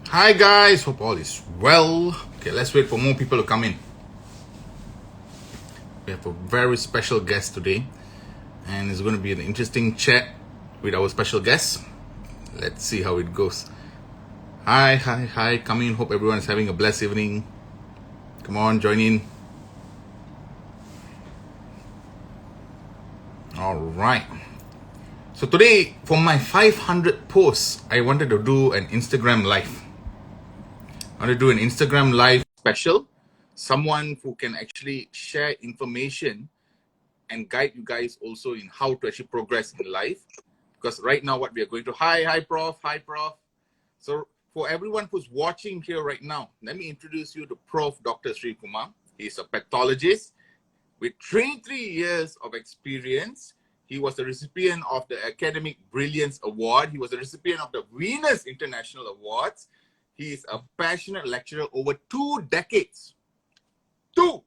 Hi guys, hope all is well. Okay, let's wait for more people to come in. We have a very special guest today, and it's going to be an interesting chat with our special guest. Let's see how it goes. Hi, come in. Hope everyone is having a blessed evening. Come on, join in. All right. So today, for my 500 posts, I wanted to do an Instagram live. I want to do an Instagram live special. Someone who can actually share information and guide you guys also in how to actually progress in life. Because right now what we are going to, hi prof. So for everyone who's watching here right now, let me introduce you to Prof. Dr. Srikumar. He's a pathologist with 23 years of experience. He was the recipient of the Academic Brilliance Award. He was the recipient of the Venus International Awards. He is a passionate lecturer over 2 decades. 2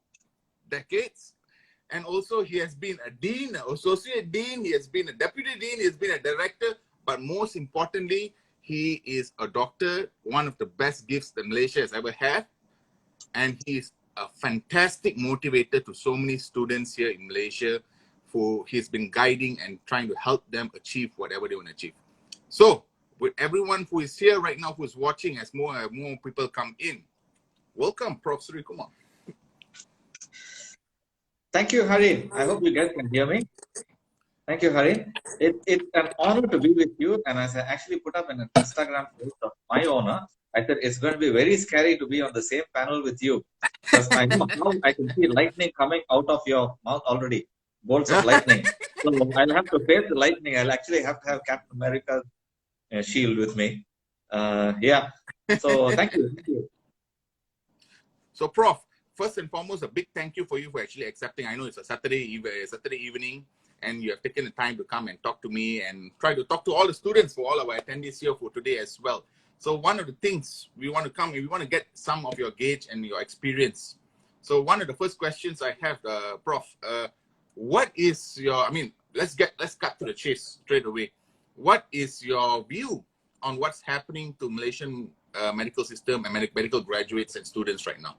decades. And also he has been a dean, an associate dean, he has been a deputy dean, he has been a director, but most importantly, he is a doctor, one of the best gifts that Malaysia has ever had. And he is a fantastic motivator to so many students here in Malaysia who he's been guiding and trying to help them achieve whatever they want to achieve. So with everyone who is here right now, who is watching, as more people come in, welcome, Prof. Srikumar. Thank you, Hari. I hope you guys can hear me. Thank you, Hari. It's an honor to be with you. And as I actually put up in an Instagram post of my owner, I said it's going to be very scary to be on the same panel with you because I know how I can see lightning coming out of your mouth already, bolts of lightning. So I'll have to face the lightning. I'll actually have to have Captain America's shield with me. Yeah. So thank you. Thank you. So, Prof, first and foremost, a big thank you for you for actually accepting. I know it's a Saturday evening, and you have taken the time to come and talk to me and try to talk to all the students for all of our attendees here for today as well. So, one of the things we want to get some of your gauge and your experience. So, one of the first questions I have, Prof, what is your? I mean, let's cut to the chase straight away. What is your view on what's happening to Malaysian medical system and medical graduates and students right now?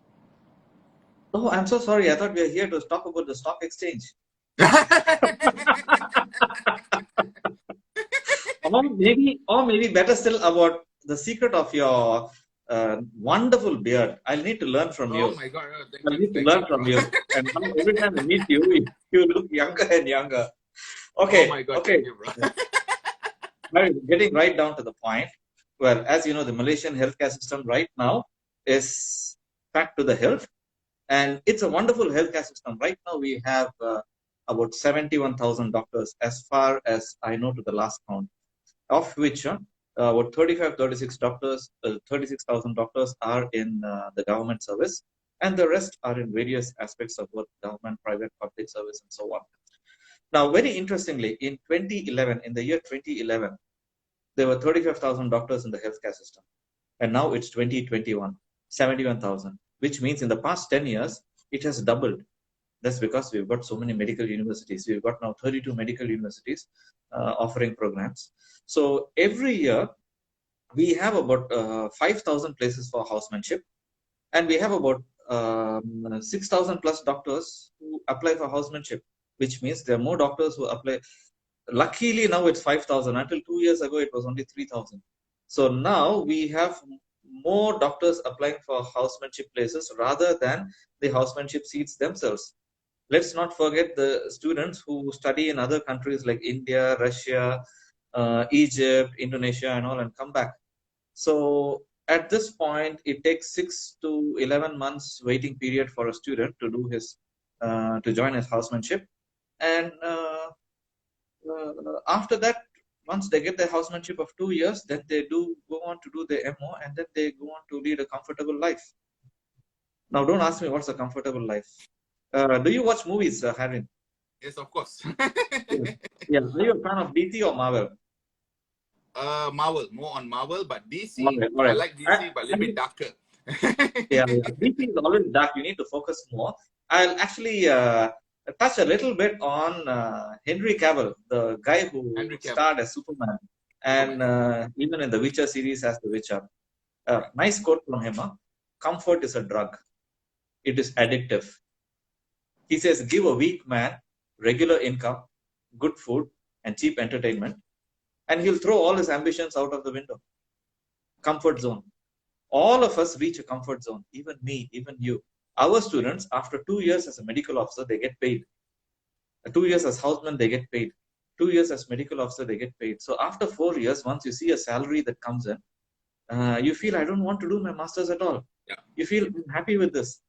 Oh, I'm so sorry. I thought we were here to talk about the stock exchange. or maybe better still about the secret of your wonderful beard. I'll need to learn from you. Oh my God! I'll need to learn from you. And now every time I meet you, you look younger and younger. Okay. Oh my God! Okay. Thank you, bro. Getting right down to the point. Well, as you know, the Malaysian healthcare system right now is back to the health. And it's a wonderful healthcare system. Right now, we have about 71,000 doctors, as far as I know to the last count, of which about 36 doctors, 36,000 doctors are in the government service, and the rest are in various aspects of both government, private, public service, and so on. Now, very interestingly, in 2011, in the year 2011, there were 35,000 doctors in the healthcare system, and now it's 2021, 71,000, which means in the past 10 years, it has doubled. That's because we've got so many medical universities. We've got now 32 medical universities offering programs. So every year, we have about 5,000 places for housemanship, and we have about 6,000 plus doctors who apply for housemanship, which means there are more doctors who apply. Luckily, now it's 5,000. Until 2 years ago, it was only 3,000. So now we have more doctors applying for housemanship places rather than the housemanship seats themselves. Let's not forget the students who study in other countries like India, Russia, Egypt, Indonesia, and all, and come back. So at this point, it takes 6 to 11 months waiting period for a student to do his to join his housemanship, and after that, once they get their housemanship of 2 years, then they do go on to do their MO, and then they go on to lead a comfortable life. Now, don't ask me what's a comfortable life. Do you watch movies, Harin? Yes, of course. Yeah. Are you a fan of DC or Marvel? Marvel, more on Marvel, but DC, All right. I like DC, but a little bit darker. Yeah. DC is always dark. You need to focus more. I'll actually touch a little bit on Henry Cavill, the guy who starred as Superman, and even in the Witcher series as the Witcher. Nice quote from him. Comfort is a drug. It is addictive. He says, give a weak man regular income, good food, and cheap entertainment, and he'll throw all his ambitions out of the window. Comfort zone. All of us reach a comfort zone, even me, even you. Our students, after 2 years as a medical officer, they get paid. 2 years as houseman, they get paid. 2 years as medical officer, they get paid. So after 4 years, once you see a salary that comes in, you feel, I don't want to do my master's at all. Yeah. You feel, I'm happy with this.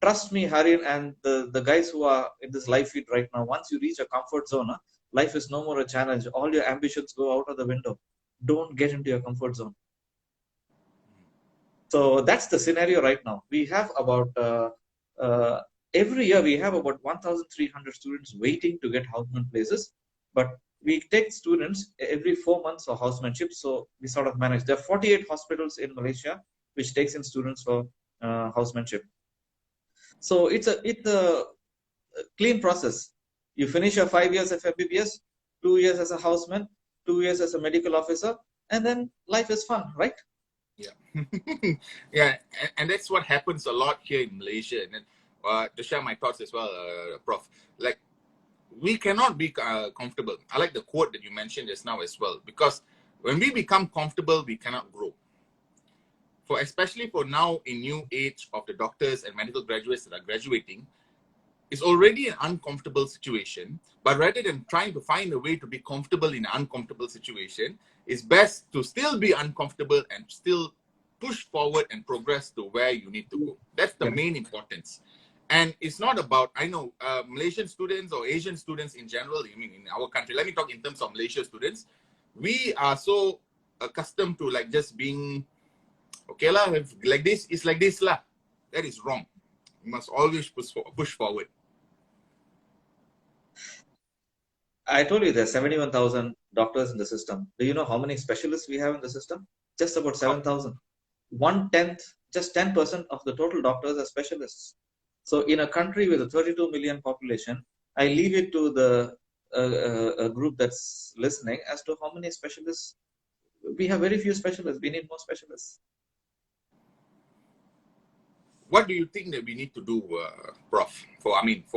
Trust me, Harin, and the guys who are in this live feed right now, once you reach a comfort zone, life is no more a challenge. All your ambitions go out of the window. Don't get into your comfort zone. So that's the scenario right now. We have about, every year we have about 1,300 students waiting to get houseman places. But we take students every 4 months for housemanship. So we sort of manage. There are 48 hospitals in Malaysia which takes in students for housemanship. So it's a clean process. You finish your 5 years of MBBS, 2 years as a houseman, 2 years as a medical officer, and then life is fun, right? Yeah. Yeah, and that's what happens a lot here in Malaysia. And then, to share my thoughts as well, Prof, like, we cannot be comfortable. I like the quote that you mentioned just now as well, because when we become comfortable, we cannot grow. Especially for now, in new age of the doctors and medical graduates that are graduating, it's already an uncomfortable situation. But rather than trying to find a way to be comfortable in an uncomfortable situation, it's best to still be uncomfortable and still push forward and progress to where you need to go. That's the main importance. And it's not about, I know, Malaysian students or Asian students in general, I mean, in our country, let me talk in terms of Malaysia students, we are so accustomed to like just being, okay lah, like this, it's like this lah. That is wrong. You must always push forward. I told you there's 71,000 doctors in the system. Do you know how many specialists we have in the system? Just about 7,000. 1/10, just 10% of the total doctors are specialists. So in a country with a 32 million population, I leave it to the group that's listening as to how many specialists. We have very few specialists. We need more specialists. What do you think that we need to do, Prof? For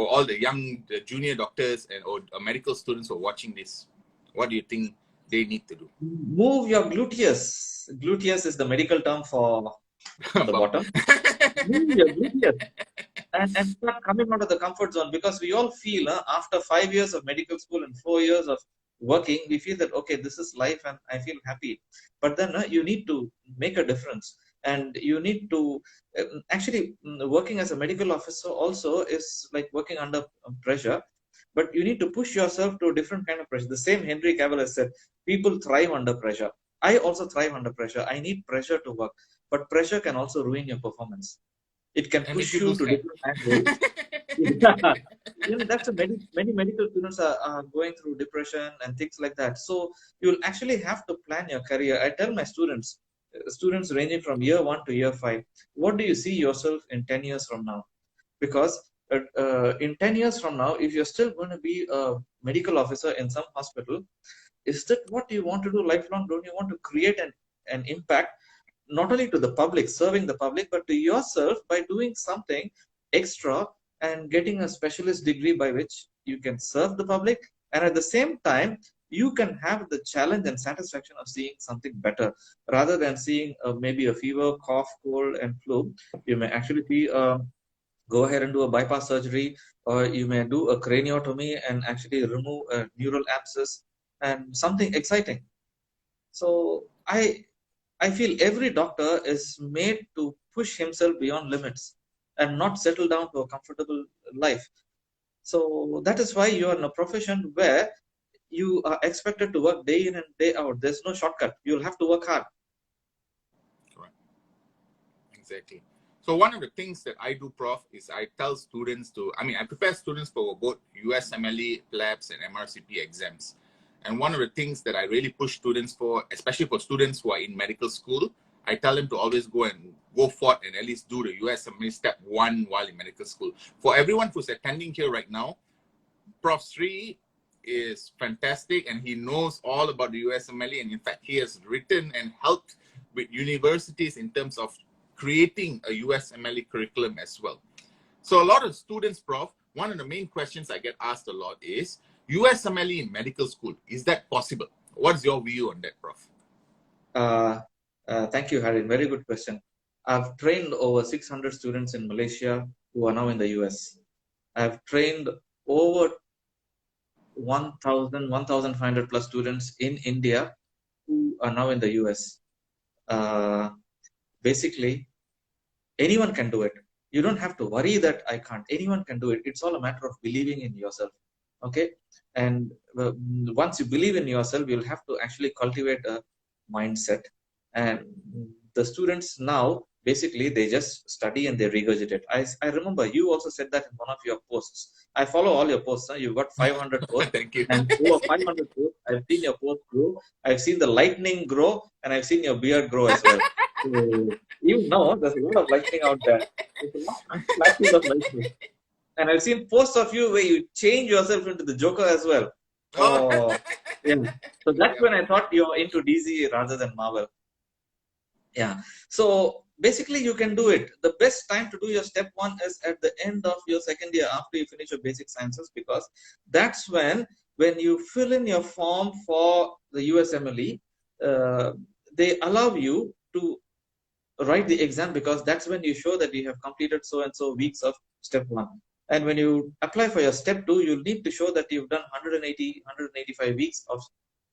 all the young junior doctors and or medical students who are watching this, what do you think they need to do? Move your gluteus. Gluteus is the medical term for the bottom. Move your gluteus. And start coming out of the comfort zone, because we all feel after 5 years of medical school and 4 years of working, we feel that, okay, this is life and I feel happy. But then you need to make a difference. And you need to actually, working as a medical officer also is like working under pressure, but you need to push yourself to a different kind of pressure. The same Henry Cavill has said, people thrive under pressure. I also thrive under pressure. I need pressure to work, but pressure can also ruin your performance. It can push you to different angles. That's many medical students are going through depression and things like that. So you'll actually have to plan your career. I tell my students ranging from year 1 to year 5, what do you see yourself in 10 years from now? Because in 10 years from now, if you're still going to be a medical officer in some hospital, is that what you want to do lifelong? Don't you want to create an impact, not only to the public, serving the public, but to yourself by doing something extra and getting a specialist degree by which you can serve the public, and at the same time you can have the challenge and satisfaction of seeing something better rather than seeing maybe a fever, cough, cold, and flu. You may actually be go ahead and do a bypass surgery, or you may do a craniotomy and actually remove a neural abscess and something exciting. So I feel every doctor is made to push himself beyond limits and not settle down to a comfortable life. So that is why you are in a profession where you are expected to work day in and day out. There's no shortcut. You'll have to work hard. Correct. Exactly. So one of the things that I do, Prof, is I tell students I prepare students for both USMLE, PLABs, and MRCP exams. And one of the things that I really push students for, especially for students who are in medical school, I tell them to always go forth and at least do the USMLE step 1 while in medical school. For everyone who's attending here right now, Prof. Sri is fantastic and he knows all about the USMLE, and in fact, he has written and helped with universities in terms of creating a USMLE curriculum as well. So a lot of students, Prof, one of the main questions I get asked a lot is USMLE in medical school. Is that possible? What's your view on that, Prof? Thank you, Harry. Very good question. I've trained over 600 students in Malaysia who are now in the US. I've trained over 1,500 plus students in India who are now in the US. Basically, anyone can do it. You don't have to worry that I can't. Anyone can do it. It's all a matter of believing in yourself. Okay. And once you believe in yourself, you'll have to actually cultivate a mindset. And the students now, basically, they just study and they regurgitate. I remember you also said that in one of your posts. I follow all your posts. Huh? You've got 500 posts. Thank you. And over 500 posts, I've seen your post grow. I've seen the lightning grow, and I've seen your beard grow as well. So, you know, there's a lot of lightning out there. There's a lot of flashes of lightning. And I've seen posts of you where you change yourself into the Joker as well. Oh, yeah. So that's when I thought you're into DC rather than Marvel. Yeah. So basically, you can do it. The best time to do your step one is at the end of your second year after you finish your basic sciences, because that's when you fill in your form for the USMLE, they allow you to write the exam, because that's when you show that you have completed so and so weeks of step one. And when you apply for your step two, you'll need to show that you've done 185 weeks of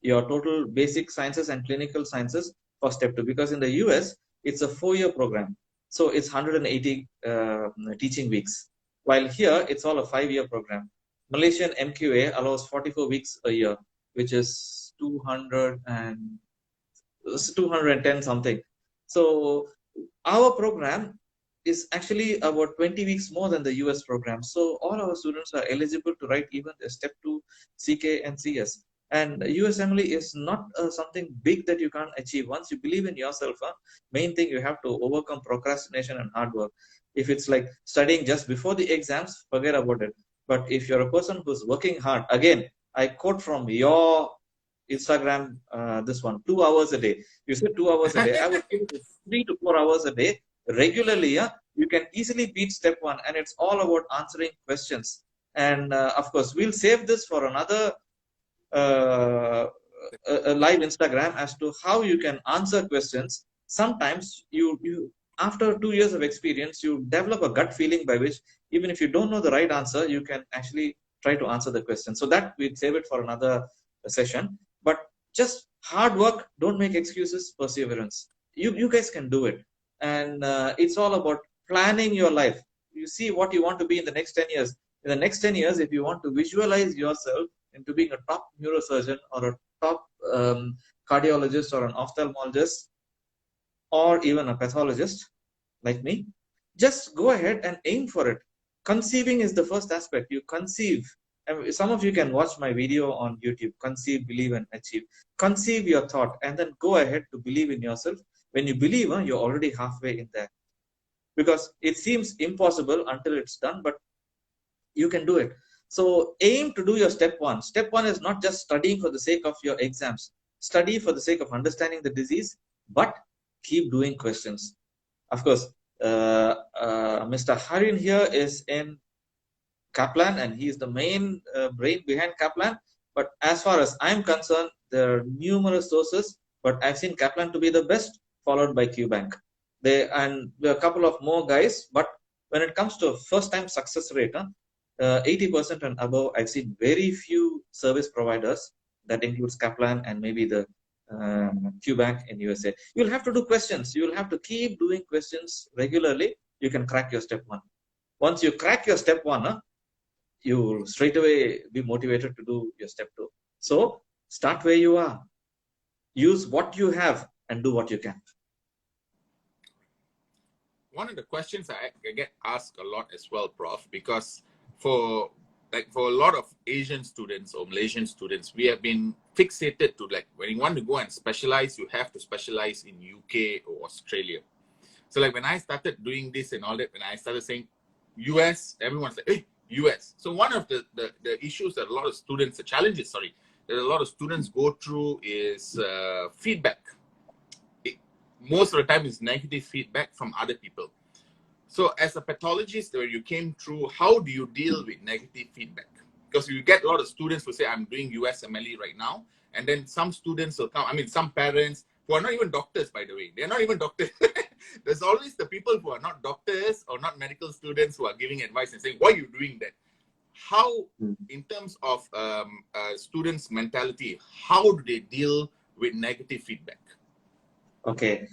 your total basic sciences and clinical sciences for step two, because in the US, it's a 4-year program. So it's 180 teaching weeks. While here, it's all a 5-year program. Malaysian MQA allows 44 weeks a year, which is 210 something. So our program is actually about 20 weeks more than the US program. So all our students are eligible to write even the step 2 CK and CS. And USMLE is not something big that you can't achieve. Once you believe in yourself, main thing, you have to overcome procrastination and hard work. If it's like studying just before the exams, forget about it. But if you're a person who's working hard, again, I quote from your Instagram, this one, 2 hours a day. You said 2 hours a day. I would give it 3 to 4 hours a day regularly. You can easily beat step one, and it's all about answering questions. And of course, we'll save this for another a live Instagram as to how you can answer questions. Sometimes you after 2 years of experience, you develop a gut feeling by which even if you don't know the right answer, you can actually try to answer the question. So that we'll save it for another session. But just hard work, don't make excuses, perseverance. You guys can do it. And it's all about planning your life. You see what you want to be in the next 10 years. In the next 10 years, if you want to visualize yourself into being a top neurosurgeon or a top cardiologist or an ophthalmologist or even a pathologist like me, just go ahead and aim for it. Conceiving is the first aspect. You conceive. And some of you can watch my video on YouTube, Conceive, Believe, and Achieve. Conceive your thought and then go ahead to believe in yourself. When you believe, you're already halfway in there. Because it seems impossible until it's done, but you can do it. So aim to do your step one. Step one is not just studying for the sake of your exams. Study for the sake of understanding the disease, but keep doing questions. Of course, Mr. Harin here is in Kaplan, and he is the main brain behind Kaplan. But as far as I'm concerned, there are numerous sources, but I've seen Kaplan to be the best, followed by QBank. There are a couple of more guys, but when it comes to first-time success rate, 80% and above, I've seen very few service providers. That includes Kaplan and maybe the QBank in USA. You'll have to do questions. You'll have to keep doing questions regularly. You can crack your step one. Once you crack your step one, you will straight away be motivated to do your step two. So start where you are. Use what you have and do what you can. One of the questions I get asked a lot as well, Prof, because for a lot of Asian students or Malaysian students, we have been fixated to when you want to go and specialize, you have to specialize in UK or Australia. So when I started doing this and all that, when I started saying US, everyone's like, hey, US. So one of the issues that a lot of students, the challenges, that a lot of students go through is feedback. most of the time is negative feedback from other people. So as a pathologist, where you came through, how do you deal with negative feedback? Because you get a lot of students who say, I'm doing USMLE right now. And then some students will come, I mean, some parents who are not even doctors, by the way. They're not even doctors. There's always the people who are not doctors or not medical students who are giving advice and saying, why are you doing that? How, in terms of students' mentality, how do they deal with negative feedback? Okay,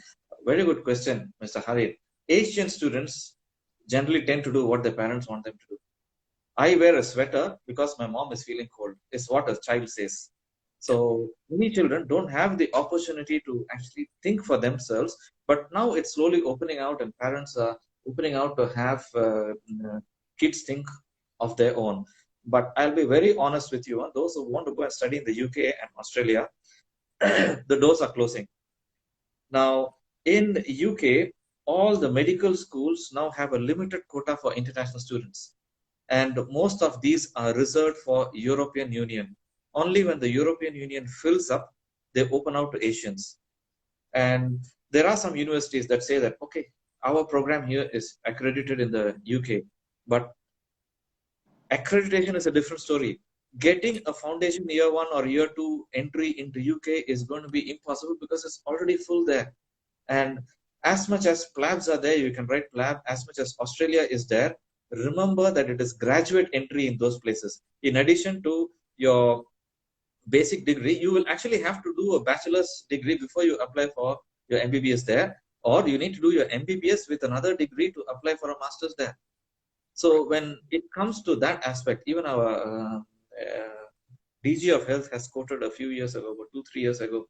very good question, Mr. Harid. Asian students generally tend to do what their parents want them to do. I wear a sweater because my mom is feeling cold, is what a child says. So many children don't have the opportunity to actually think for themselves, but now it's slowly opening out, and parents are opening out to have kids think of their own. But I'll be very honest with you, those who want to go and study in the UK and Australia, the doors are closing. Now, in UK, all the medical schools now have a limited quota for international students. And most of these are reserved for European Union. Only when the European Union fills up, they open out to Asians. And there are some universities that say that, okay, our program here is accredited in the UK, but accreditation is a different story. Getting a foundation year 1 or year 2 entry into UK is going to be impossible because it's already full there. And as much as PLABs are there, you can write PLAB. As much as Australia is there, remember that it is graduate entry in those places. In addition to your basic degree, you will actually have to do a bachelor's degree before you apply for your MBBS there, or you need to do your MBBS with another degree to apply for a master's there. So when it comes to that aspect, even our DG of Health has quoted a few years ago, about 2-3 years ago,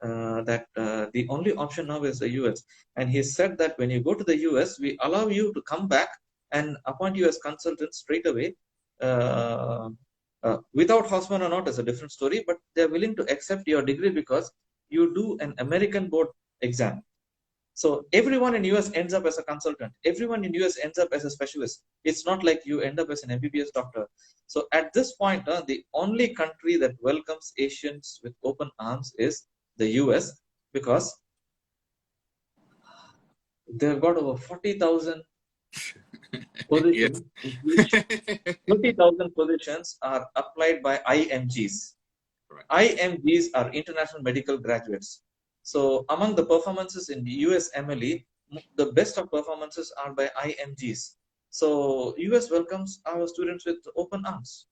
that the only option now is the US. And he said that when you go to the US, we allow you to come back and appoint you as consultant straight away. Without Houseman or not is a different story, but they're willing to accept your degree because you do an American board exam. So everyone in US ends up as a consultant. Everyone in US ends up as a specialist. It's not like you end up as an MBBS doctor. So at this point, the only country that welcomes Asians with open arms is the US, because they've got over 40,000 positions, in which 20,000 positions are applied by IMGs. Right. IMGs are international medical graduates. So among the performances in the USMLE, the best of performances are by IMGs. So US welcomes our students with open arms.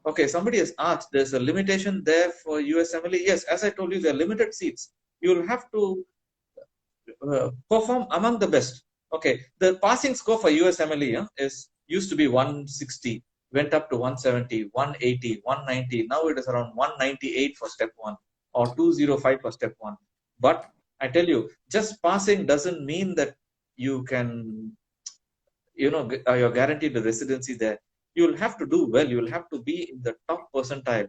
Okay, somebody has asked, there's a limitation there for USMLE. Yes, as I told you, there are limited seats. You'll have to perform among the best. Okay, the passing score for USMLE is used to be 160, went up to 170, 180, 190. Now it is around 198 for step 1 or 205 for step 1. But I tell you, just passing doesn't mean that you can, you're guaranteed the residency there. You'll have to do well. You'll have to be in the top percentile.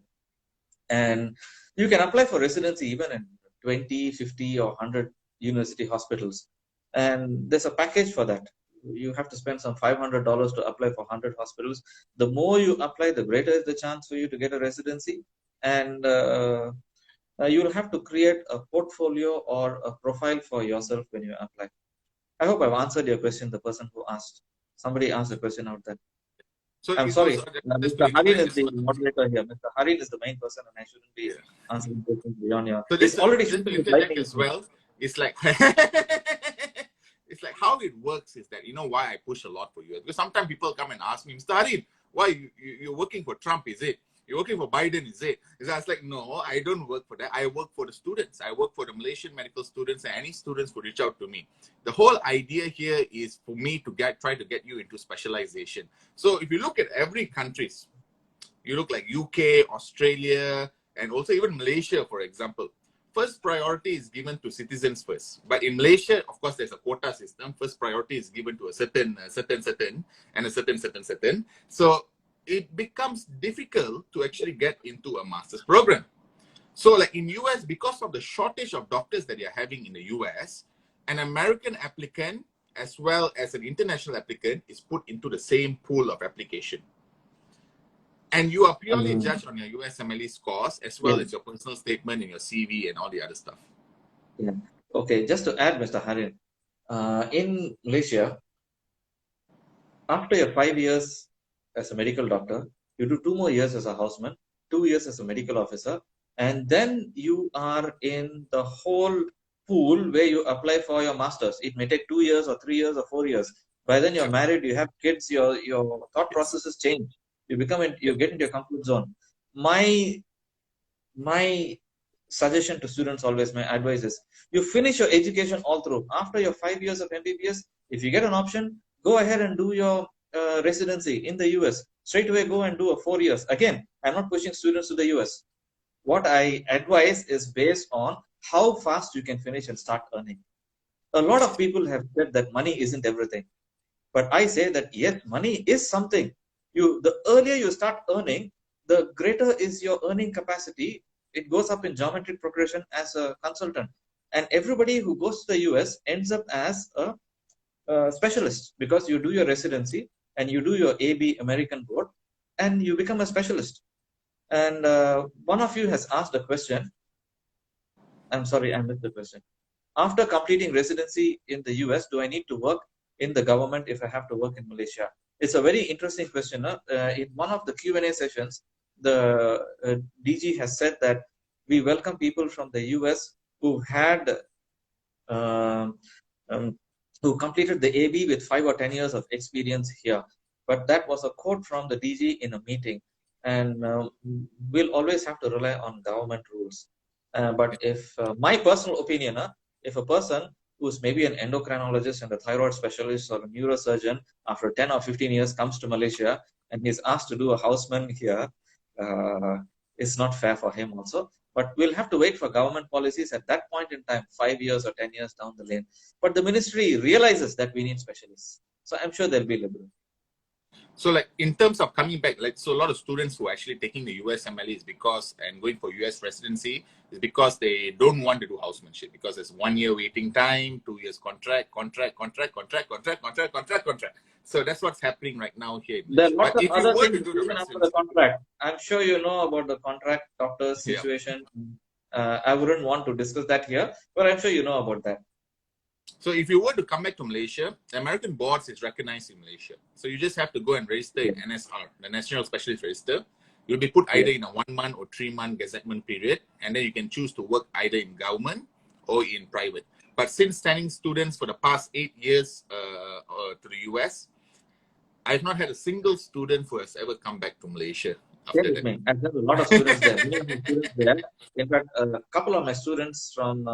And you can apply for residency even in 20, 50 or 100 university hospitals. And there's a package for that. You have to spend some $500 to apply for 100 hospitals. The more you apply, the greater is the chance for you to get a residency. And you'll have to create a portfolio or a profile for yourself when you apply. I hope I've answered your question, the person who asked. Somebody asked a question out there. So I'm sorry, Mr. Harin is the moderator here. Mr. Harin is the main person, and I shouldn't be answering questions beyond your. So it's already shifting as well. It's like it's like how it works is that, why I push a lot for you, because sometimes people come and ask me, Mr. Harin, why you're working for Trump? Is it? You're working for Biden, is it? I was like, no, I don't work for that. I work for the students. I work for the Malaysian medical students, and any students who reach out to me. The whole idea here is for me to try to get you into specialization. So if you look at every countries, you look like UK, Australia, and also even Malaysia, for example, first priority is given to citizens first. But in Malaysia, of course, there's a quota system. First priority is given to a certain, and a certain. So it becomes difficult to actually get into a master's program. So like in US, because of the shortage of doctors that you're having in the US, an American applicant as well as an international applicant is put into the same pool of application. And you are purely judged on your USMLE scores as well as your personal statement and your CV and all the other stuff. Yeah. Okay, just to add, Mr. Harin, in Malaysia, after your 5 years as a medical doctor, you do 2 more years as a houseman, 2 years as a medical officer, and then you are in the whole pool where you apply for your masters. It may take 2 years or 3 years or 4 years. By then you're Yep. married, you have kids, your thought Yes. processes change. You Yep. get into your comfort zone. My suggestion to students always, my advice is, you finish your education all through. After your 5 years of MBBS, if you get an option, go ahead and do your residency in the US. Straight away, go and do a 4 years. Again, I'm not pushing students to the US. What I advise is based on how fast you can finish and start earning. A lot of people have said that money isn't everything. But I say that yes, money is something. The earlier you start earning, the greater is your earning capacity. It goes up in geometric progression as a consultant. And everybody who goes to the US ends up as a specialist, because you do your residency and you do your AB American board and you become a specialist. And one of you has asked a question. I'm sorry, I missed the question. After completing residency in the US, do I need to work in the government if I have to work in Malaysia? It's a very interesting question. In one of the Q&A sessions, the DG has said that we welcome people from the US who had um, um, who completed the AB with 5 or 10 years of experience here. But that was a quote from the DG in a meeting. And we'll always have to rely on government rules. But if my personal opinion, if a person who's maybe an endocrinologist and a thyroid specialist or a neurosurgeon after 10 or 15 years comes to Malaysia and he's asked to do a houseman here, uh, it's not fair for him also. But we'll have to wait for government policies at that point in time, 5 years or 10 years down the lane. But the ministry realizes that we need specialists. So I'm sure they'll be liberal. So like in terms of coming back, like so a lot of students who are actually taking the USMLE is because and going for US residency is because they don't want to do housemanship because there's 1 year waiting time, 2 years contract. So that's what's happening right now here in There are Malaysia. lots But of if you other were things to do the even after the residency, contract. I'm sure you know about the contract doctor's yeah. situation. I wouldn't want to discuss that here, but I'm sure you know about that. So if you were to come back to Malaysia, the American boards is recognized in Malaysia. So you just have to go and register in Yeah. NSR, the National Specialist Register. You'll be put Yeah. either in a 1 month or 3 month gazettement period, and then you can choose to work either in government or in private. But since sending students for the past 8 years to the US, I've not had a single student who has ever come back to Malaysia Same after with that. me. I've got a lot of students there. Many of my students there. In fact, a couple of my students from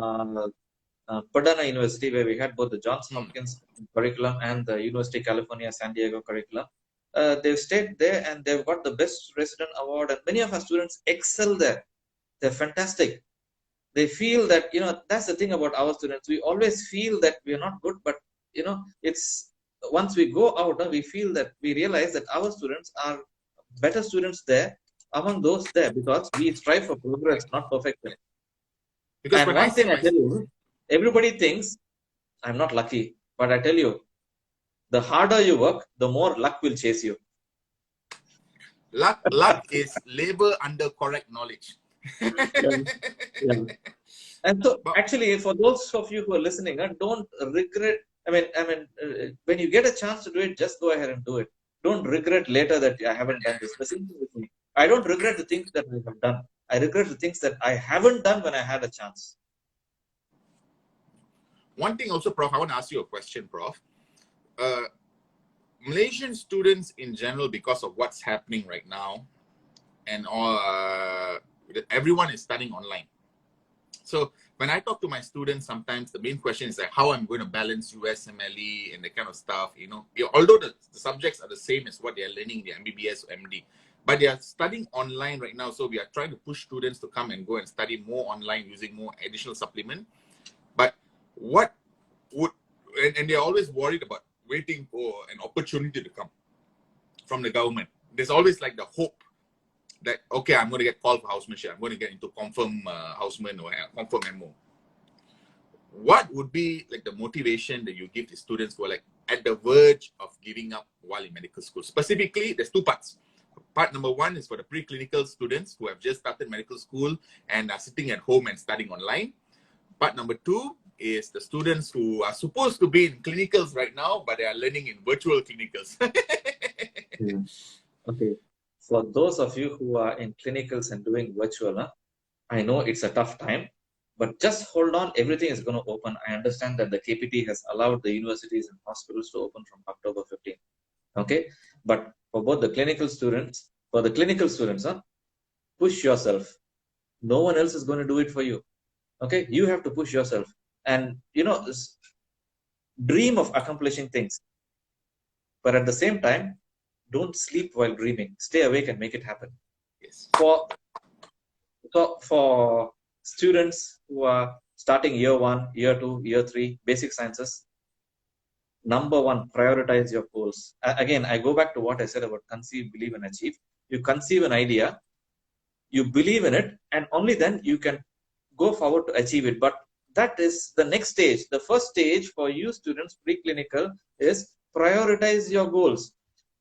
Perdana University, where we had both the Johns Hopkins curriculum and the University of California, San Diego curriculum. They've stayed there and they've got the best resident award. And many of our students excel there. They're fantastic. They feel that, that's the thing about our students. We always feel that we're not good, but, it's once we go out, we feel that we realize that our students are better students there among those there because we strive for progress, not perfection. Because And when I one see thing I my tell you, everybody thinks I'm not lucky, but I tell you, the harder you work, the more luck will chase you. luck is labor under correct knowledge. Yeah. Yeah. And so, But actually, for those of you who are listening, don't regret. When you get a chance to do it, just go ahead and do it. Don't regret later that I haven't done this. The same thing with me. I don't regret the things that I have done. I regret the things that I haven't done when I had a chance. one thing also, Prof, I want to ask you a question, Prof. Malaysian students in general, because of what's happening right now, and all, everyone is studying online. So when I talk to my students, sometimes the main question is like how I'm going to balance USMLE and that kind of stuff. Although the subjects are the same as what they are learning in the MBBS or MD, but they are studying online right now. So we are trying to push students to come and go and study more online using more additional supplement. But what would, and they're always worried about waiting for an opportunity to come from the government. There's always like the hope that, okay, I'm going to get called for housemanship. I'm going to get into confirm houseman or confirm MO. What would be like the motivation that you give to students who are like at the verge of giving up while in medical school? Specifically, there's two parts. Part number one is for the preclinical students who have just started medical school and are sitting at home and studying online. Part number two is the students who are supposed to be in clinicals right now, but they are learning in virtual clinicals. Yeah. Okay. For those of you who are in clinicals and doing virtual, I know it's a tough time, but just hold on. Everything is going to open. I understand that the KPT has allowed the universities and hospitals to open from October 15th. Okay. But for both the clinical students, push yourself. No one else is going to do it for you. Okay. You have to push yourself and, dream of accomplishing things. But at the same time, don't sleep while dreaming. Stay awake and make it happen. Yes. For students who are starting year 1, year 2, year 3, basic sciences, number 1, prioritize your goals. Again, I go back to what I said about conceive, believe, and achieve. You conceive an idea, you believe in it, and only then you can go forward to achieve it. But that is the next stage. The first stage for you students, preclinical, is prioritize your goals.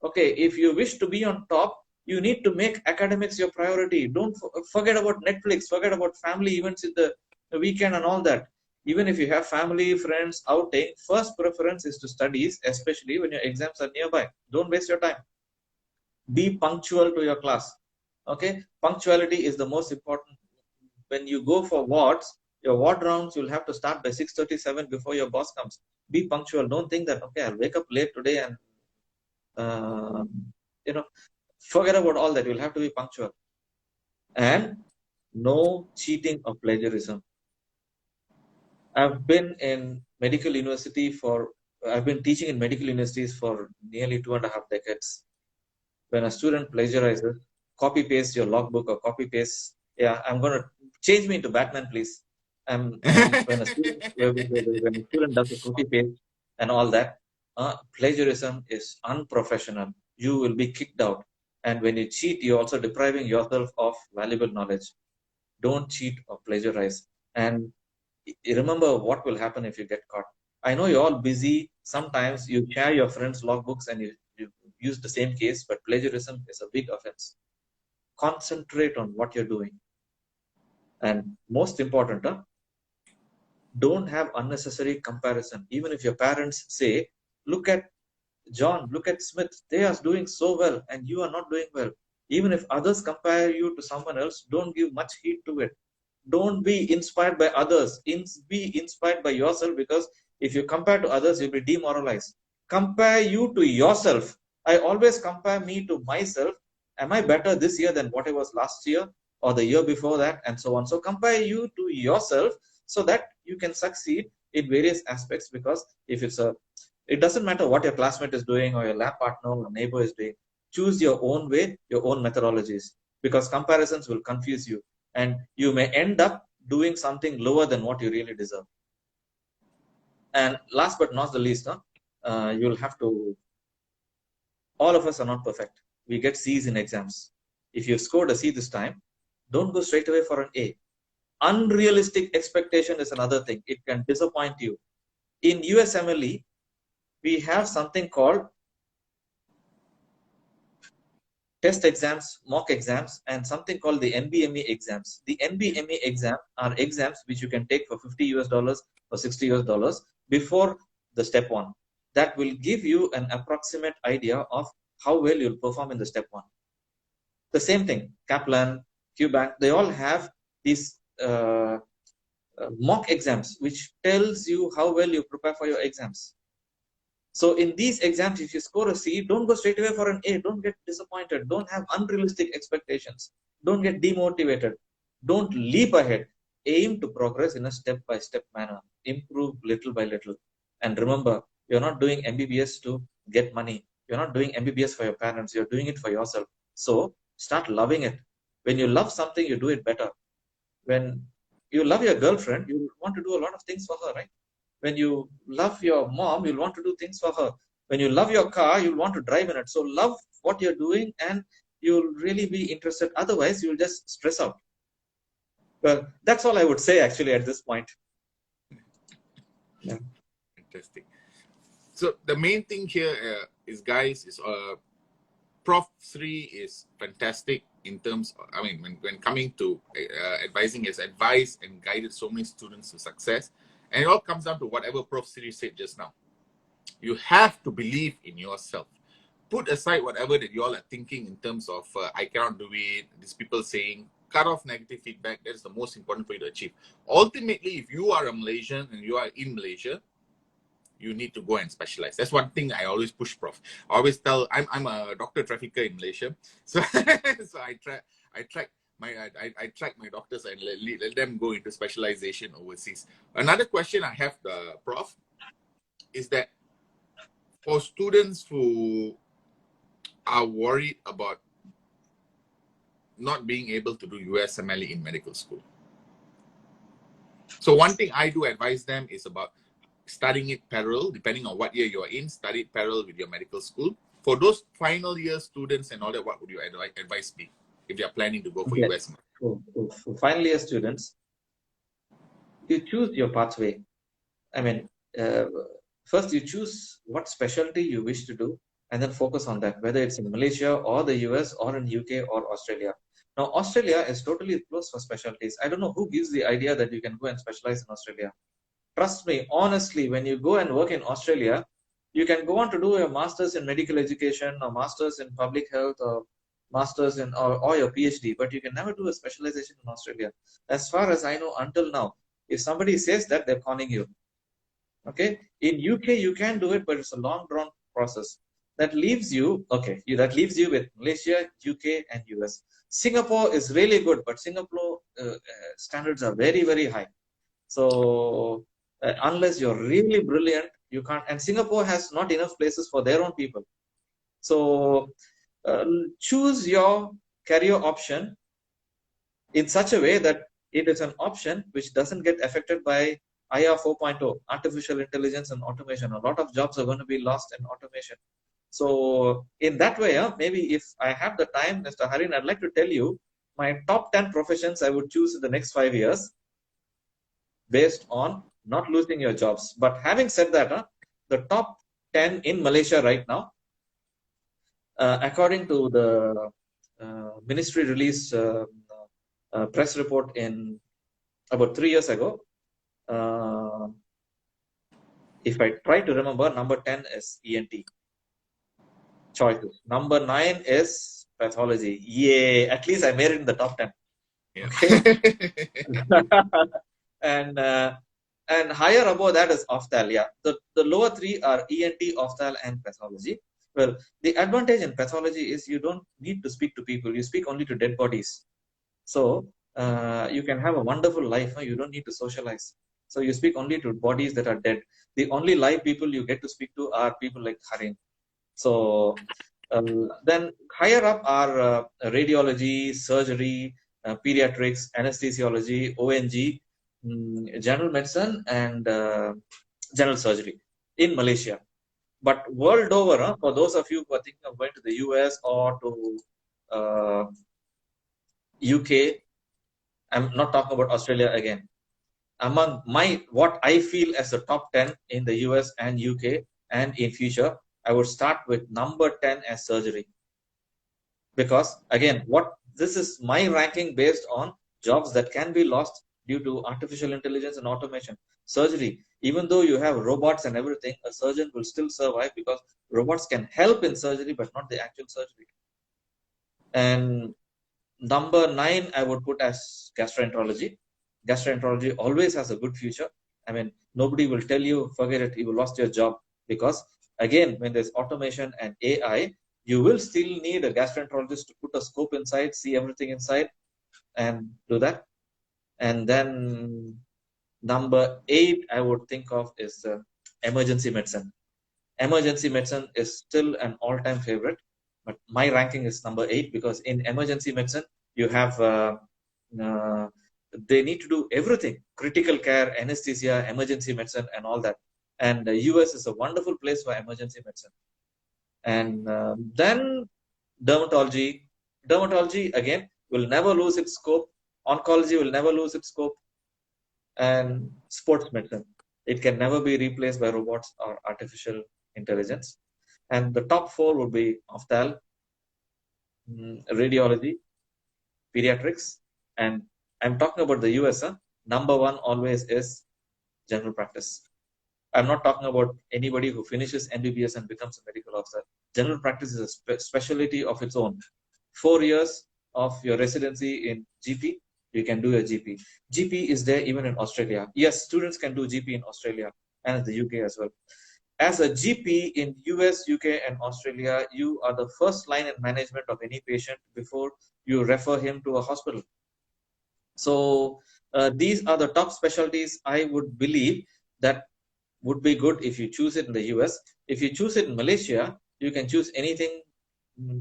Okay, if you wish to be on top, you need to make academics your priority. Don't forget about Netflix, forget about family events in the weekend and all that. Even if you have family, friends, outing, first preference is to studies, especially when your exams are nearby. Don't waste your time. Be punctual to your class. Okay, punctuality is the most important. When you go for wards, your ward rounds, you'll have to start by 6:37 before your boss comes. Be punctual. Don't think that, okay, I'll wake up late today and uh, you know forget about all that. You'll have to be punctual. And no cheating or plagiarism. I've been in medical university for I've been teaching in medical universities for nearly 2.5 decades. When a student plagiarizes, copy paste your logbook or copy paste. Yeah, I'm gonna change me into Batman, please. When when a student does a copy paste and all that, plagiarism is unprofessional. You will be kicked out. And when you cheat, you're also depriving yourself of valuable knowledge. Don't cheat or plagiarize. And remember what will happen if you get caught. I know you're all busy. Sometimes you share your friends' logbooks and you use the same case, but plagiarism is a big offense. Concentrate on what you're doing. And most important, don't have unnecessary comparison. Even if your parents say, look at John, look at Smith, they are doing so well and you are not doing well. Even if others compare you to someone else, don't give much heed to it. Don't be inspired by others. Be inspired by yourself, because if you compare to others, you'll be demoralized. Compare you to yourself. I always compare me to myself. Am I better this year than what I was last year or the year before that, and so on? So compare you to yourself so that you can succeed in various aspects. Because if it doesn't matter what your classmate is doing or your lab partner or neighbor is doing. Choose your own way, your own methodologies, because comparisons will confuse you and you may end up doing something lower than what you really deserve. And last but not the least, you'll have to, all of us are not perfect. We get C's in exams. If you've scored a C this time, don't go straight away for an A. Unrealistic expectation is another thing. It can disappoint you. In USMLE, we have something called test exams, mock exams, and something called the NBME exams. The NBME exam are exams which you can take for $50 or $60 before the step 1. That will give you an approximate idea of how well you'll perform in the step 1. The same thing, Kaplan, QBank, they all have these mock exams which tells you how well you prepare for your exams. So in these exams, if you score a C, don't go straight away for an A. Don't get disappointed. Don't have unrealistic expectations. Don't get demotivated. Don't leap ahead. Aim to progress in a step-by-step manner. Improve little by little. And remember, you're not doing MBBS to get money. You're not doing MBBS for your parents. You're doing it for yourself. So start loving it. When you love something, you do it better. When you love your girlfriend, you want to do a lot of things for her, right? When you love your mom, you'll want to do things for her. When you love your car, you'll want to drive in it. So love what you're doing and you'll really be interested. Otherwise, you'll just stress out. Well, that's all I would say actually at this point. Yeah. Fantastic. So the main thing here is, guys, is Prof. Sri is fantastic in terms of, I mean, when coming to advising, has advised and guided so many students to success. And it all comes down to whatever Prof. Siri said just now. You have to believe in yourself. Put aside whatever that you all are thinking in terms of I cannot do it, these people saying, cut off negative feedback. That is the most important for you to achieve. Ultimately, if you are a Malaysian and you are in Malaysia, you need to go and specialize. That's one thing I always push, Prof. I always tell, I'm a doctor trafficker in Malaysia. So, so I track I track my doctors and let them go into specialization overseas. Another question I have, the Prof, is that for students who are worried about not being able to do USMLE in medical school. So one thing I do advise them is about studying it parallel, depending on what year you're in, study it parallel with your medical school. For those final year students and all that, what would your advice be if they're planning to go for Okay. USMLE? For final year students, you choose your pathway. I mean, first you choose what specialty you wish to do and then focus on that, whether it's in Malaysia or the US or in UK or Australia. Now, Australia is totally closed for specialties. I don't know who gives the idea that you can go and specialize in Australia. Trust me, honestly, when you go and work in Australia, you can go on to do a master's in medical education or master's in public health or master's in or your PhD, but you can never do a specialization in Australia. As far as I know, until now, if somebody says that, they're conning you. Okay, in UK you can do it, but it's a long drawn process. That leaves you with Malaysia, UK, and US. Singapore is really good, but Singapore standards are very, very high. So unless you're really brilliant, you can't. And Singapore has not enough places for their own people. So choose your career option in such a way that it is an option which doesn't get affected by IR 4.0, artificial intelligence and automation. A lot of jobs are going to be lost in automation. So in that way, maybe if I have the time, Mr. Harin, I'd like to tell you my top 10 professions I would choose in the next 5 years based on not losing your jobs. But having said that, the top 10 in Malaysia right now, according to the ministry released press report in about 3 years ago, if I try to remember, number 10 is ENT choices. Number 9 is pathology. Yay! At least I made it in the top 10. Yeah. Okay. and higher above that is opthal. Yeah, the lower three are ENT, opthal, and pathology. Well, the advantage in pathology is you don't need to speak to people. You speak only to dead bodies. So you can have a wonderful life. You don't need to socialize. So you speak only to bodies that are dead. The only live people you get to speak to are people like Harin. So then higher up are radiology, surgery, pediatrics, anesthesiology, ONG, general medicine, and general surgery in Malaysia. But world over, for those of you who are thinking of going to the US or to UK, I'm not talking about Australia again. Among what I feel as the top 10 in the US and UK and in future, I would start with number 10 as surgery. Because again, this is my ranking based on jobs that can be lost due to artificial intelligence and automation. Surgery, even though you have robots and everything, a surgeon will still survive because robots can help in surgery, but not the actual surgery. And number 9, I would put as gastroenterology. Gastroenterology always has a good future. I mean, nobody will tell you, forget it, you lost your job. Because again, when there's automation and AI, you will still need a gastroenterologist to put a scope inside, see everything inside, and do that. And then number 8, I would think of is emergency medicine. Emergency medicine is still an all-time favorite, but my ranking is number 8 because in emergency medicine, you have they need to do everything: critical care, anesthesia, emergency medicine, and all that. And the US is a wonderful place for emergency medicine. And then dermatology. Dermatology again will never lose its scope. Oncology will never lose its scope. And sports medicine, it can never be replaced by robots or artificial intelligence. And the top 4 would be opthal, radiology, pediatrics, and I'm talking about the US. Number 1 always is general practice. I'm not talking about anybody who finishes MBBS and becomes a medical officer. General practice is a specialty of its own. 4 years of your residency in GP, you can do a GP. GP is there even in Australia. Yes, students can do GP in Australia and the UK as well. As a GP in US, UK, and Australia, you are the first line in management of any patient before you refer him to a hospital. So these are the top specialties I would believe that would be good if you choose it in the US. If you choose it in Malaysia, you can choose anything,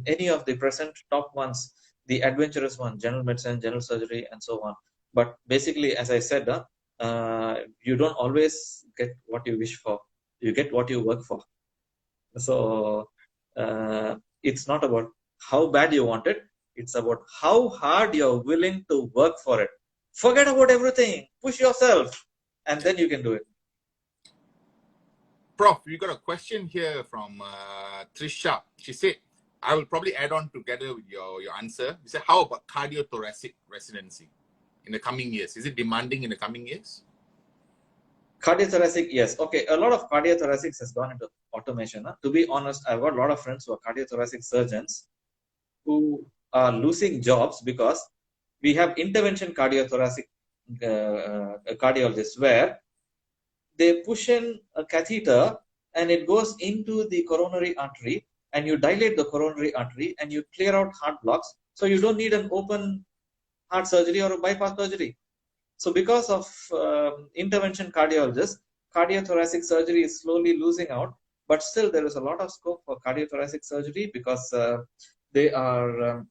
any of the present top ones, the adventurous one, general medicine, general surgery, and so on. But basically, as I said, you don't always get what you wish for. You get what you work for. So it's not about how bad you want it. It's about how hard you're willing to work for it. Forget about everything. Push yourself, and then you can do it. Prof, we got a question here from Trisha. She said, I will probably add on together with your answer. She said, how about cardiothoracic residency in the coming years? Is it demanding in the coming years? Cardiothoracic, yes. Okay, a lot of cardiothoracics has gone into automation. To be honest, I've got a lot of friends who are cardiothoracic surgeons who are losing jobs because we have intervention cardiothoracic cardiologists where they push in a catheter and it goes into the coronary artery and you dilate the coronary artery and you clear out heart blocks. So you don't need an open heart surgery or a bypass surgery. So because of intervention cardiologists, cardiothoracic surgery is slowly losing out, but still there is a lot of scope for cardiothoracic surgery because they are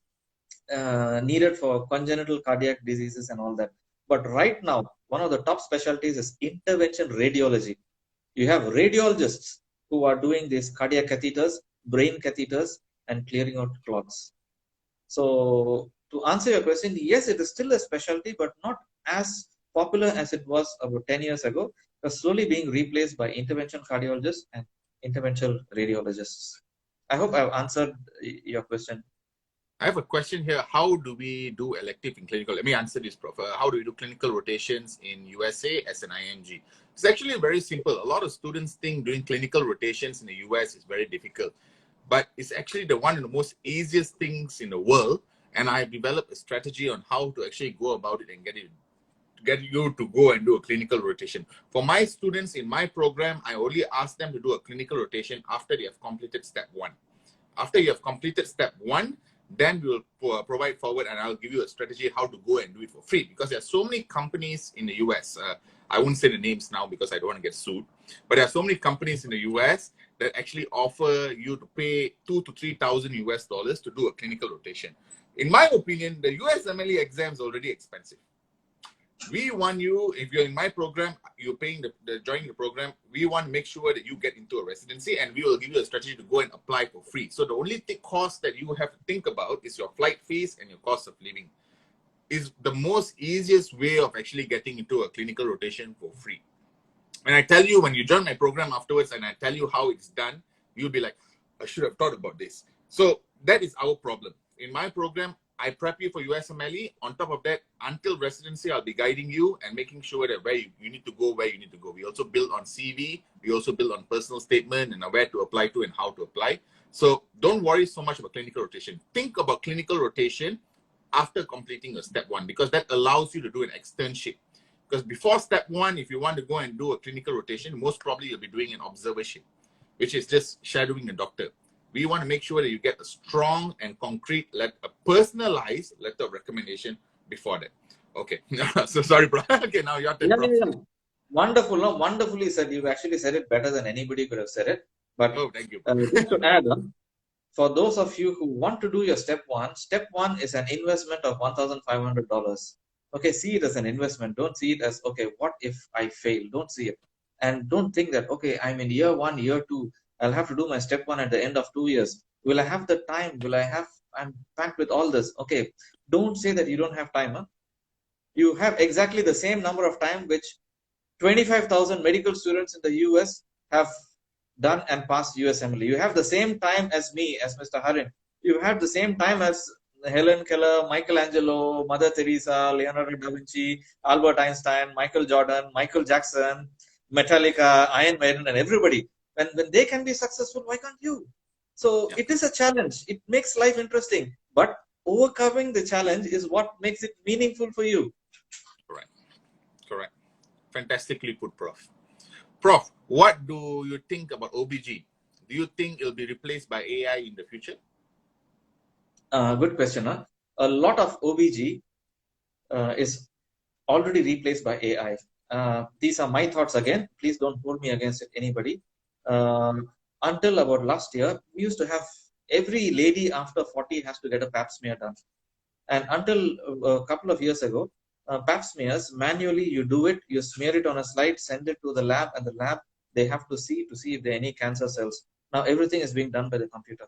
needed for congenital cardiac diseases and all that. But right now, one of the top specialties is intervention radiology. You have radiologists who are doing these cardiac catheters, brain catheters, and clearing out clots. So to answer your question, yes, it is still a specialty, but not as popular as it was about 10 years ago. It's slowly being replaced by intervention cardiologists and interventional radiologists. I hope I've answered your question. I have a question here. How do we do elective in clinical? Let me answer this, Prof. How do we do clinical rotations in USA as an IMG? It's actually very simple. A lot of students think doing clinical rotations in the US is very difficult, but it's actually one of the most easiest things in the world. And I've developed a strategy on how to actually go about it and get you to go and do a clinical rotation. For my students in my program, I only ask them to do a clinical rotation after they have completed step 1. After you have completed step 1, then we will provide forward and I'll give you a strategy how to go and do it for free, because there are so many companies in the US. I won't say the names now because I don't want to get sued, but there are so many companies in the US that actually offer you to pay $2,000 to $3,000 US to do a clinical rotation. In my opinion, the USMLE exam is already expensive. We want you, if you're in my program, you're paying the joining the program, we want to make sure that you get into a residency and we will give you a strategy to go and apply for free. So the only cost that you have to think about is your flight fees and your cost of living. Is the most easiest way of actually getting into a clinical rotation for free. And I tell you, when you join my program afterwards and I tell you how it's done, you'll be like, I should have thought about this. So that is our problem. In my program, I prep you for USMLE. On top of that, until residency, I'll be guiding you and making sure that where you need to go, where you need to go. We also build on CV. We also build on personal statement and where to apply to and how to apply. So don't worry so much about clinical rotation. Think about clinical rotation after completing a step 1, because that allows you to do an externship. Because before step 1, if you want to go and do a clinical rotation, most probably you'll be doing an observership, which is just shadowing a doctor. We want to make sure that you get a strong and concrete, a personalized letter of recommendation before that. Okay. So sorry, bro. Okay, now your turn, bro. Wonderful. No? Wonderfully said. You actually said it better than anybody could have said it. But thank you. Just to add on, for those of you who want to do your step 1 is an investment of $1,500. Okay, see it as an investment. Don't see it as, okay, what if I fail? Don't see it. And don't think that, okay, I'm in year 1, year 2. I'll have to do my step 1 at the end of 2 years. Will I have the time? I'm packed with all this. Okay, don't say that you don't have time. Huh? You have exactly the same number of time which 25,000 medical students in the US have done and passed USMLE. You have the same time as me, as Mr. Harin. You have the same time as Helen Keller, Michelangelo, Mother Teresa, Leonardo da Vinci, Albert Einstein, Michael Jordan, Michael Jackson, Metallica, Iron Maiden, and everybody. When they can be successful, why can't you? So Yeah. it is a challenge. It makes life interesting, but overcoming the challenge is what makes it meaningful for you. Correct. Correct. Fantastically put, Prof. Prof, what do you think about OBG? Do you think it'll be replaced by AI in the future? Good question. Huh? A lot of OBG is already replaced by AI. These are my thoughts again. Please don't hold me against it, anybody. Until about last year, we used to have every lady after 40 has to get a pap smear done. And until a couple of years ago, pap smears, manually you do it, you smear it on a slide, send it to the lab, and the lab, they have to see if there are any cancer cells. Now everything is being done by the computer.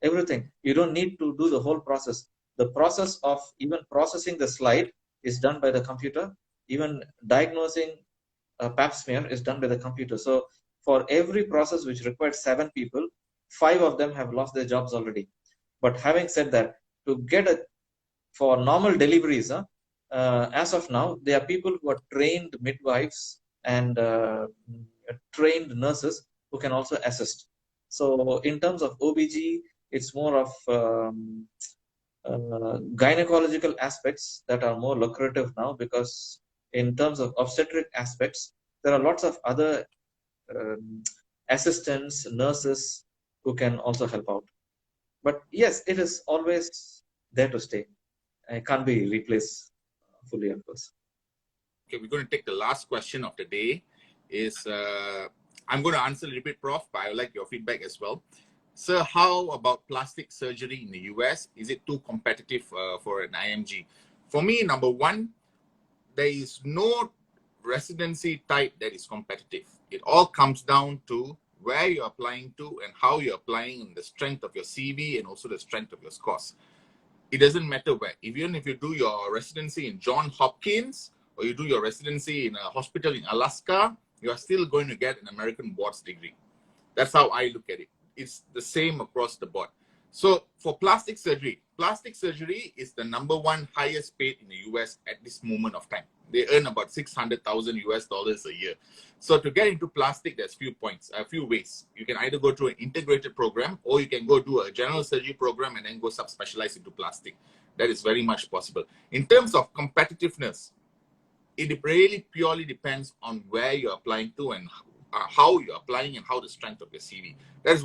Everything. You don't need to do the whole process. The process of even processing the slide is done by the computer. Even diagnosing a pap smear is done by the computer. So for every process which required 7 people, 5 of them have lost their jobs already. But having said that, to get a for normal deliveries, as of now, there are people who are trained midwives and trained nurses who can also assist. So in terms of OBG, it's more of gynecological aspects that are more lucrative now, because in terms of obstetric aspects, there are lots of other assistants, nurses who can also help out. But yes, it is always there to stay. It can't be replaced fully, of course. Okay, we're going to take the last question of the day. I'm going to answer a little bit, Prof, but I would like your feedback as well. Sir, how about plastic surgery in the US? Is it too competitive for an IMG? For me, number one, there is no residency type that is competitive. It all comes down to where you're applying to and how you're applying, and the strength of your CV and also the strength of your scores. It doesn't matter where. Even if you do your residency in Johns Hopkins or you do your residency in a hospital in Alaska, you are still going to get an American boards degree. That's how I look at it. It's the same across the board. So for plastic surgery is the number one highest paid in the US at this moment of time. They earn about $600,000 a year. So to get into plastic, there's a few ways. You can either go through an integrated program, or you can go do a general surgery program and then go subspecialize into plastic. That is very much possible. In terms of competitiveness, it really purely depends on where you're applying to and how you're applying and how the strength of your CV. That's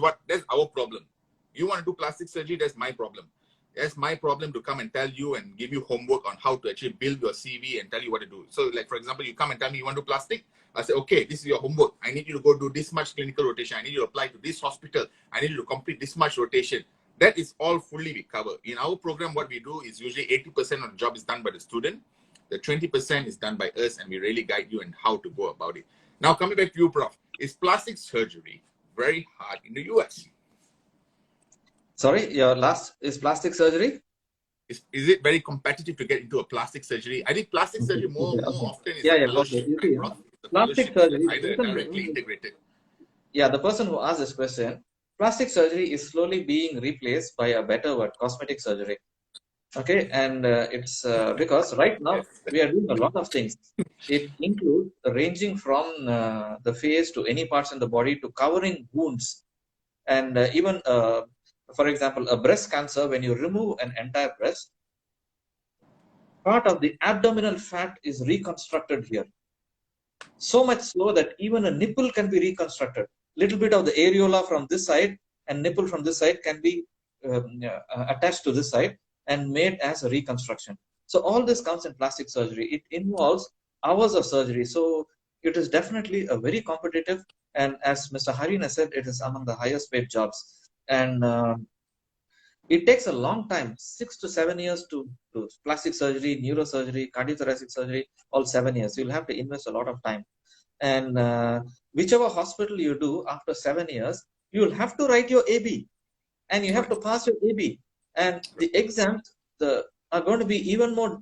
our problem. You want to do plastic surgery, that's my problem. That's my problem to come and tell you and give you homework on how to actually build your CV and tell you what to do. So like, for example, you come and tell me you want to do plastic. I say, okay, this is your homework. I need you to go do this much clinical rotation. I need you to apply to this hospital. I need you to complete this much rotation. That is all fully we cover. In our program, what we do is usually 80% of the job is done by the student. The 20% is done by us, and we really guide you on how to go about it. Now, coming back to you, Prof, is plastic surgery very hard in the US? Sorry, your last is plastic surgery? Is it very competitive to get into a plastic surgery? I think plastic surgery more often is a fellowship, You right, see, Prof? The plastic fellowship that's surgery, either directly integrated. yeah, the person who asked this question, plastic surgery is slowly being replaced by a better word, cosmetic surgery. Okay, and it's because right now Yes. we are doing a lot of things. It includes ranging from the face to any parts in the body to covering wounds, and even, for example, a breast cancer, when you remove an entire breast, part of the abdominal fat is reconstructed here. So much so that even a nipple can be reconstructed. Little bit of the areola from this side and nipple from this side can be attached to this side and made as a reconstruction. So all this comes in plastic surgery. It involves hours of surgery. So it is definitely a very competitive, and as Mr. Harina said, it is among the highest paid jobs. And it takes a long time, 6 to 7 years to do plastic surgery, neurosurgery, cardiothoracic surgery, all 7 years. You'll have to invest a lot of time. And whichever hospital you do after 7 years, you'll have to write your AB and you have to pass your AB. And the exams are going to be even more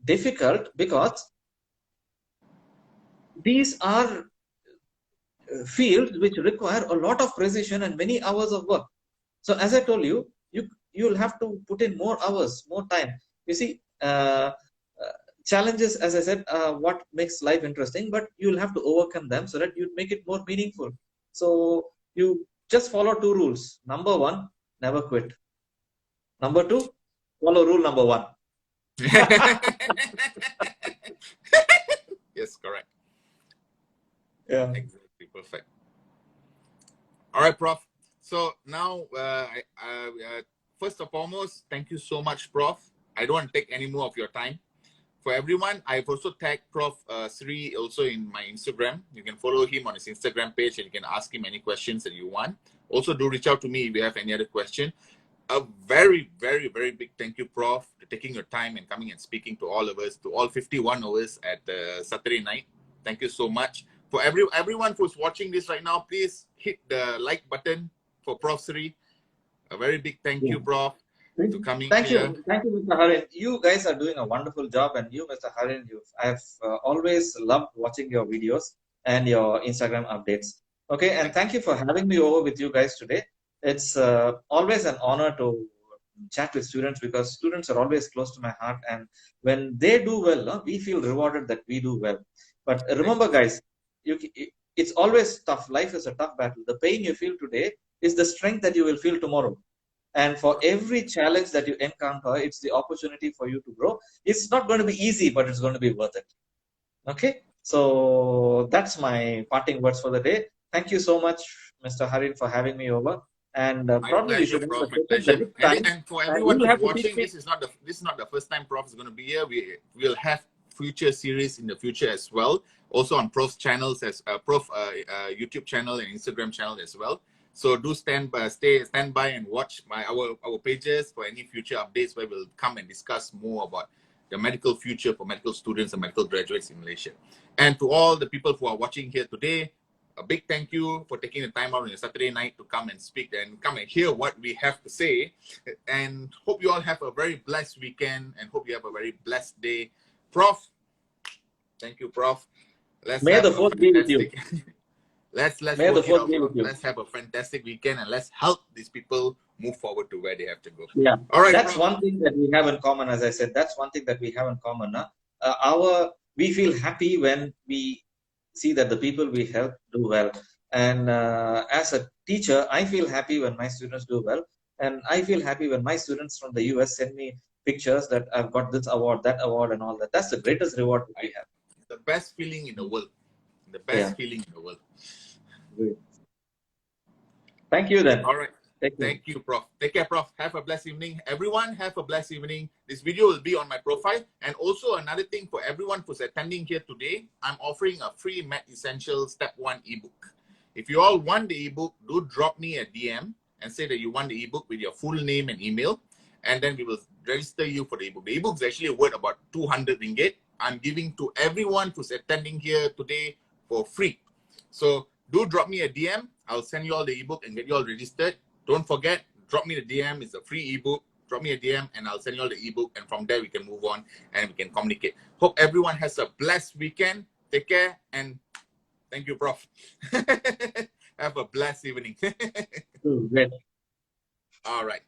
difficult because these are fields which require a lot of precision and many hours of work. So as I told you, you'll have to put in more hours, more time. You see, challenges, as I said, what makes life interesting, but you'll have to overcome them so that you make it more meaningful. So you just follow 2 rules. Number 1, never quit. Number 2, follow rule number 1. Yes, correct. Yeah. Exactly, perfect. All right, Prof. So now, first and foremost, thank you so much, Prof. I don't want to take any more of your time. For everyone, I've also tagged Prof. Sri also in my Instagram. You can follow him on his Instagram page and you can ask him any questions that you want. Also, do reach out to me if you have any other question. A very, very, very big thank you, Prof, for taking your time and coming and speaking to all of us, to all 51 of us at Saturday night. Thank you so much. For everyone who's watching this right now, please hit the like button for Prof. Sri. A very big thank you, Prof, to coming Thank here. you. Thank you, Mr. Harin. You guys are doing a wonderful job. And you, Mr. Harin, I've always loved watching your videos and your Instagram updates. Okay. And thank you for having me over with you guys today. It's always an honor to chat with students because students are always close to my heart. And when they do well, we feel rewarded that we do well. But remember, guys, it's always tough. Life is a tough battle. The pain you feel today is the strength that you will feel tomorrow. And for every challenge that you encounter, it's the opportunity for you to grow. It's not going to be easy, but it's going to be worth it. Okay. So that's my parting words for the day. Thank you so much, Mr. Harin, for having me over. And probably we should have a pleasure. time. And for everyone who's have watching, this is not the first time Prof is going to be here. We'll have future series in the future as well. Also on Prof's channels as Prof YouTube channel and Instagram channel as well. So do stand by and watch our pages for any future updates where we'll come and discuss more about the medical future for medical students and medical graduates in Malaysia. And to all the people who are watching here today, a big thank you for taking the time out on a Saturday night to come and speak and come and hear what we have to say. And hope you all have a very blessed weekend and hope you have a very blessed day. Prof, thank you, Prof. May the force be with you. Let's May the force be with you. Let's have a fantastic weekend and let's help these people move forward to where they have to go. Yeah. All right. That's one thing that we have in common. As I said, that's one thing that we have in common. We feel happy when we see that the people we help do well. And as a teacher, I feel happy when my students do well. And I feel happy when my students from the US send me pictures that I've got this award, that award, and all that. That's the greatest reward that we have. The best feeling in the world. The best feeling in the world. Great. Thank you then. All right. Thank you, Prof. Take care, Prof. Have a blessed evening. Everyone have a blessed evening. This video will be on my profile. And also another thing for everyone who's attending here today, I'm offering a free Med Essentials Step 1 ebook. If you all want the ebook, do drop me a DM and say that you want the ebook with your full name and email. And then we will register you for the ebook. The ebook is actually worth about 200 ringgit. I'm giving to everyone who's attending here today for free. So do drop me a DM. I'll send you all the ebook and get you all registered. Don't forget, drop me the DM. It's a free ebook. Drop me a DM and I'll send you all the ebook. And from there, we can move on and we can communicate. Hope everyone has a blessed weekend. Take care and thank you, Prof. Have a blessed evening. Great. All right.